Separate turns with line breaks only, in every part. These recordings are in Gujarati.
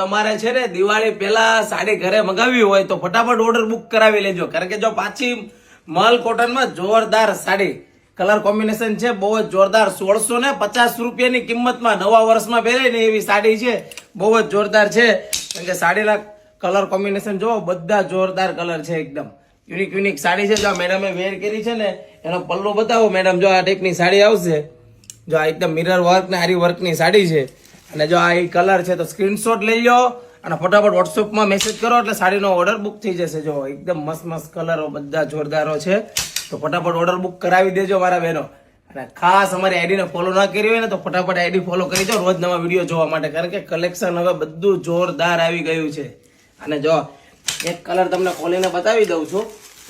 તમારે છે ને દિવાળી પહેલા સાડી ઘરે મગાવી હોય તો ફટાફટ ઓર્ડર બુક કરાવી લેજો, કારણ કે જો પાછી મલ કોટનમાં જોરદાર સાડી કલર કોમ્બિનેશન છે, બહુ જ જોરદાર. 1650 રૂપિયાની કિંમતમાં નવા વર્ષમાં પહેરે ને એવી સાડી છે, બહુ જ જોરદાર છે. કારણ કે સાડીના કલર કોમ્બિનેશન જો બધા જોરદાર કલર છે, એકદમ યુનિક સાડી છે. જો મેડમે વેર કરી છે ને એનો પલ્લો બતાવો મેડમ. જો આ ટાઈપની સાડી આવશે, જો આ એકદમ મિરર વર્ક ને આરી વર્કની સાડી છે. અને જો આ કલર છે તો સ્ક્રીનશોટ લઈ લો અને ફટાફટ વોટ્સઅપમાં મેસેજ કરો એટલે સાડીનો ઓર્ડર બુક થઈ જશે. જો એકદમ મસ્ત કલરો બધા જોરદારો છે, તો ફટાફટ ઓર્ડર બુક કરાવી દેજો મારા બહેનો. અને ખાસ અમારી આઈડીને ફોલો ના કરી હોય ને તો ફટાફટ આઈડી ફોલો કરી દો રોજ નવા વિડીયો જોવા માટે, કારણ કે કલેક્શન હવે બધું જોરદાર આવી ગયું છે. અને જો એક કલર તમને ખોલીને બતાવી દઉં છું,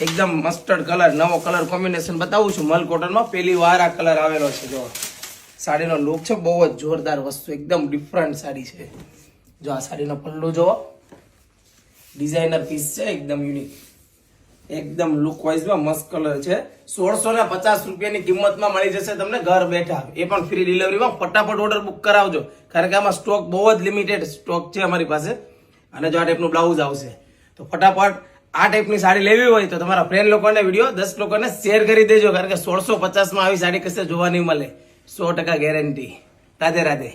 એકદમ મસ્ટર્ડ કલર, નવો કલર કોમ્બિનેશન બતાવું છું. મલ કોટનમાં પહેલી વાર આ કલર આવેલો છે. જો સાડીનો લુક છે બહુ જ જોરદાર વસ્તુ, એકદમ ડિફરન્ટ સાડી છે. જો આ સાડીનો પલ્લુ જો ડિઝાઇનર પીસ છે, એકદમ યુનિક, એકદમ લુક વાઇઝમાં મસ્ત કલર છે. 1650 રૂપિયાની કિંમતમાં મળી જશે તમને ઘર બેઠા, એ પણ ફ્રી ડિલિવરીમાં. ફટાફટ ઓર્ડર બુક કરાવજો, કારણ કે આમાં સ્ટોક બહુ જ લિમિટેડ સ્ટોક છે અમારી પાસે. અને જો આ ટાઈપનું બ્લાઉઝ આવશે, તો ફટાફટ આ ટાઈપની સાડી લેવી હોય તો તમારા ફ્રેન્ડ લોકોને વિડીયો 10 લોકોને શેર કરી દેજો, કારણ કે 1650માં આવી સાડી કશે જોવા નહીં મળે, 100% ગેરંટી. રાધે રાધે.